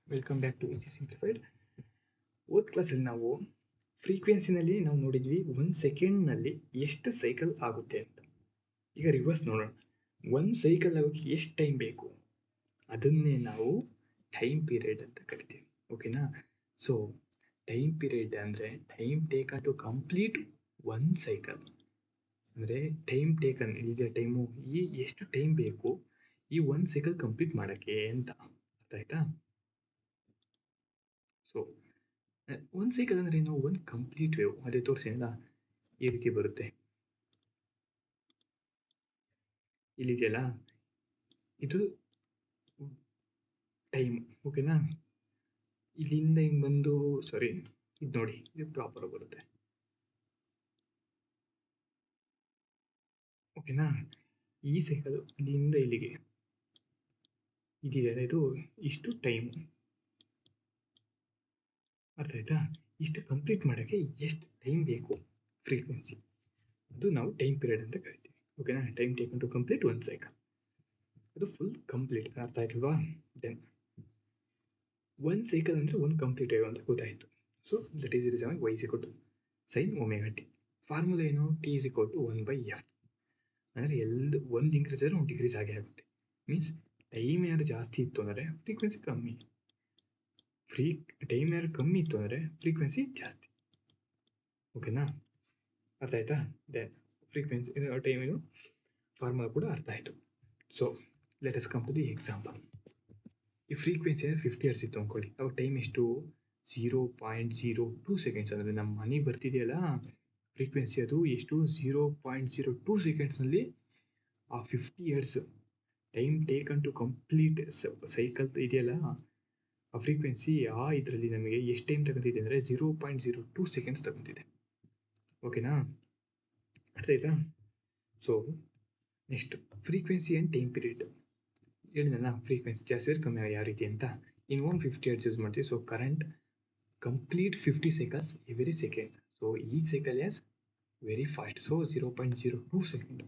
Welcome back to easy simplified. ಓದ್ ಕ್ಲಾಸಲ್ಲಿ ನಾವು ಫ್ರೀಕ್ವೆನ್ಸಿನಲ್ಲಿ ನಾವು ನೋಡಿದ್ವಿ 1 ಸೆಕೆಂಡ್ನಲ್ಲಿ ಎಷ್ಟು ಸೈಕಲ್ ಆಗುತ್ತೆ ಅಂತ. ಈಗ ರಿವರ್ಸ್ ನೋಡೋಣ. 1 ಸೈಕಲ್ ಆಗೋಕ್ಕೆ ಎಷ್ಟು ಟೈಮ್ ಬೇಕು, ಅದನ್ನೇ ನಾವು ಟೈಮ್ ಪೀರಿಯಡ್ ಅಂತ ಕರಿತೀವಿ. ಓಕೆನಾ? ಸೊ ಟೈಮ್ ಪೀರಿಯಡ್ ಅಂದರೆ time taken to complete 1 cycle. ಅಂದರೆ ಟೈಮ್ ಟೇಕನ್ ಇದೆ ಟೈಮು, ಈ ಎಷ್ಟು ಟೈಮ್ ಬೇಕು ಈ 1 ಸೈಕಲ್ ಕಂಪ್ಲೀಟ್ ಮಾಡೋಕ್ಕೆ ಅಂತ. ಅರ್ಥ ಆಯ್ತಾ? ಸೊ 1 ಸೈಕಲ್ ಅಂದ್ರೆ ಏನು? ಒಂದು ಕಂಪ್ಲೀಟ್ ವೇವ್. ಅದೇ ತೋರಿಸಿಲ್ಲ, ಈ ರೀತಿ ಬರುತ್ತೆ. ಇಲ್ಲಿದೆಯಲ್ಲ, ಇದು ಟೈಮ್. ಓಕೆನಾ? ಇಲ್ಲಿಂದ ಹಿಂಗೆ ಬಂದು, ಸಾರಿ, ಇದು ನೋಡಿ, ಇದು ಪ್ರಾಪರ್ ಬರುತ್ತೆ. ಓಕೆನಾ? ಈ ಸೈಕಲ್ ಇಲ್ಲಿಂದ ಇಲ್ಲಿಗೆ ಇದಿದೆ, ಇದು ಇಷ್ಟು ಟೈಮ್. ಅರ್ಥ ಆಯ್ತಾ? ಇಷ್ಟು ಕಂಪ್ಲೀಟ್ ಮಾಡೋಕ್ಕೆ ಎಷ್ಟು ಟೈಮ್ ಬೇಕು ಫ್ರೀಕ್ವೆನ್ಸಿ, ಅದು ನಾವು ಟೈಮ್ ಪೀರಿಯಡ್ ಅಂತ ಕರಿತೀವಿ. ಓಕೆನಾ? Time taken to complete 1 cycle, ಅದು ಫುಲ್ ಕಂಪ್ಲೀಟ್. ಅರ್ಥ ಆಯ್ತಲ್ವಾ? ದೆನ್ 1 ಸೈಕಲ್ ಅಂದರೆ ಒಂದು ಕಂಪ್ಲೀಟ್ ವೇವ್ ಅಂತ ಗೊತ್ತಾಯಿತು. So that is reason y is equal to sin omega T. Formula ಏನು? t is equal to 1/f. ಅಂದರೆ ಒಂದು ಇನ್ಕ್ರೀಸ್ ಆದರೆ ಒಂದು ಡಿಕ್ರೀಸ್ ಆಗೇ ಆಗುತ್ತೆ. ಮೀನ್ಸ್ ಟೈಮ್ ಯಾರು ಜಾಸ್ತಿ ಇತ್ತು ಅಂದರೆ ಫ್ರೀಕ್ವೆನ್ಸಿ ಕಮ್ಮಿ, ಟೈಮ್ ಯಾರು ಕಮ್ಮಿ ಇತ್ತು ಅಂದರೆ ಫ್ರೀಕ್ವೆನ್ಸಿ ಜಾಸ್ತಿ. ಓಕೆನಾ? ಅರ್ಥ ಆಯ್ತಾ? ದೆನ್ ಫ್ರೀಕ್ವೆನ್ಸಿ ಟೈಮಿನ ಫಾರ್ಮುಲಾ ಕೂಡ ಅರ್ಥ ಆಯಿತು. So let us come to the example. ಈ ಫ್ರೀಕ್ವೆನ್ಸಿ 50 ಹರ್ಟ್ಸ್ ಇತ್ತು ಅಂದ್ಕೊಳ್ಳಿ. ಅವಾಗ ಟೈಮ್ ಎಷ್ಟು? 0.02 ಸೆಕೆಂಡ್ಸ್. ಅಂದರೆ ನಮ್ಮ ಮನಿ ಬರ್ತಿದೆಯಲ್ಲ ಫ್ರೀಕ್ವೆನ್ಸಿ, ಅದು ಎಷ್ಟು? 0.02 ಸೆಕೆಂಡ್ಸ್ನಲ್ಲಿ ಆ 50 hertz time taken to complete cycle ಇದೆಯಲ್ಲ, ಆ ಫ್ರೀಕ್ವೆನ್ಸಿ ಆ ಇದರಲ್ಲಿ ನಮಗೆ ಎಷ್ಟು ಟೈಮ್ ತಗೊಂತಿದೆ ಅಂದರೆ 0.02 ಸೆಕೆಂಡ್ಸ್ ತಗೊಂತಿದೆ. ಓಕೆನಾ? ಅರ್ಥ ಆಯ್ತಾ? So next frequency and time period. ಹೇಳಿದ್ನಲ್ಲ, ಫ್ರೀಕ್ವೆನ್ಸಿ ಜಾಸ್ತಿ ಆದರೆ ಕಮ್ಮಿ ಯಾವ ರೀತಿ ಅಂತ. ಇನ್ 50 ಹರ್ಟ್ಸ್ ಯೂಸ್ ಮಾಡ್ತೀವಿ. So current complete 50 cycles every second. So ಈ cycle as very fast. So 0.02 second.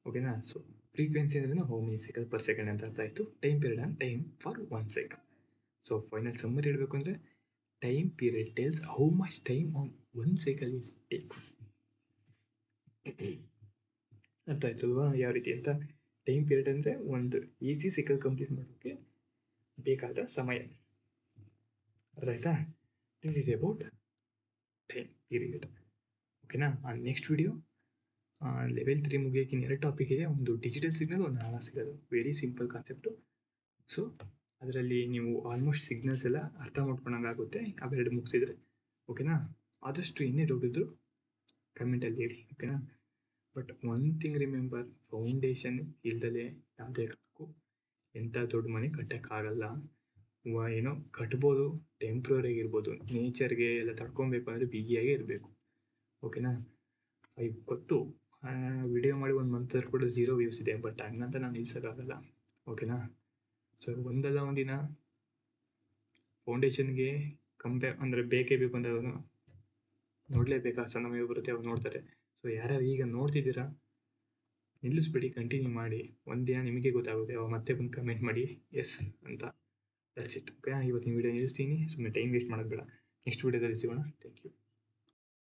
ಓಕೆನಾ? ಸೊ ಫ್ರೀಕ್ವೆನ್ಸಿ ಅಂದ್ರೆ how many cycle per second ಅಂತ ಅರ್ಥ ಆಯಿತು. Time period and time for 1 cycle. So final summary ಹೇಳಬೇಕು ಅಂದರೆ time period tells how much time on 1 cycle is takes. ಅರ್ಥ ಆಯ್ತಲ್ವಾ ಯಾವ ರೀತಿ ಅಂತ? ಟೈಮ್ ಪೀರಿಯಡ್ ಅಂದರೆ ಒಂದು ಈಸಿ ಸೈಕಲ್ ಕಂಪ್ಲೀಟ್ ಮಾಡೋಕ್ಕೆ ಬೇಕಾದ ಸಮಯ. ಅರ್ಥ ಆಯ್ತಾ? This is about time period. ಓಕೆನಾ? ನೆಕ್ಸ್ಟ್ ವಿಡಿಯೋ ಲೆವೆಲ್ 3 ಮುಗಿಯೋಕೆ 2 ಟಾಪಿಕ್ ಇದೆ. ಒಂದು ಡಿಜಿಟಲ್ ಸಿಗ್ನಲ್, ಒಂದು analog signal. Very simple concept. So ಅದರಲ್ಲಿ ನೀವು ಆಲ್ಮೋಸ್ಟ್ ಸಿಗ್ನಲ್ಸ್ ಎಲ್ಲ ಅರ್ಥ ಮಾಡ್ಕೊಂಡಂಗಾಗುತ್ತೆ ಅವೆರಡು ಮುಗಿಸಿದ್ರೆ. ಓಕೆನಾ? ಆದಷ್ಟು ಇನ್ನೇ ಡೌಟ್ ಇದ್ರು ಕಮೆಂಟಲ್ಲಿ ಹೇಳಿ. ಓಕೆನಾ? But one thing remember, foundation ಇಲ್ದಲೇ ಯಾವುದೇ ಕಾರಣಕ್ಕೂ ಎಂಥ ದೊಡ್ಡ ಮನೆ ಕಟ್ಟೋಕ್ಕಾಗಲ್ಲ. ಏನೋ ಕಟ್ಬೋದು, ಟೆಂಪ್ರರಿ ಇರ್ಬೋದು. ನೇಚರ್ಗೆ ಎಲ್ಲ ತಡ್ಕೊಬೇಕು ಅಂದರೆ ಬಿಗಿಯಾಗೇ ಇರಬೇಕು. ಓಕೆನಾ? ಗೊತ್ತು, ವಿಡಿಯೋ ಮಾಡಿ 1 ಮಂತ್ ಕೂಡ 0 ವ್ಯೂಸ್ ಇದೆ, ಬಟ್ ಹಂಗಂತ ನಾನು ನಿಲ್ಸೋಕ್ಕಾಗಲ್ಲ. ಓಕೆನಾ? ಸೊ ಒಂದಲ್ಲ ಒಂದಿನ ಫೌಂಡೇಶನ್ಗೆ ಅಂದರೆ ಬೇಕೇ ಬೇಕು ಅಂತ ನೋಡಲೇಬೇಕಾ ಸಮಯ ಬರುತ್ತೆ, ಅವಾಗ ನೋಡ್ತಾರೆ. ಸೊ ಯಾರ್ಯಾರು ಈಗ ನೋಡ್ತಿದ್ದೀರಾ ನಿಲ್ಲಿಸ್ಬಿಡಿ, ಕಂಟಿನ್ಯೂ ಮಾಡಿ. ಒಂದಿನ ನಿಮಗೆ ಗೊತ್ತಾಗುತ್ತೆ, ಅವಾಗ ಮತ್ತೆ ಬಂದು ಕಮೆಂಟ್ ಮಾಡಿ ಎಸ್ ಅಂತ. That's it. ಓಕೆ, ಇವತ್ತಿನ ವಿಡಿಯೋ ನಿಲ್ಲಿಸ್ತೀನಿ. ಸುಮ್ಮನೆ ಟೈಮ್ ವೇಸ್ಟ್ ಮಾಡೋದು ಬೇಡ. ನೆಕ್ಸ್ಟ್ ವಿಡಿಯೋದಲ್ಲಿ ಸಿಗೋಣ. Thank you.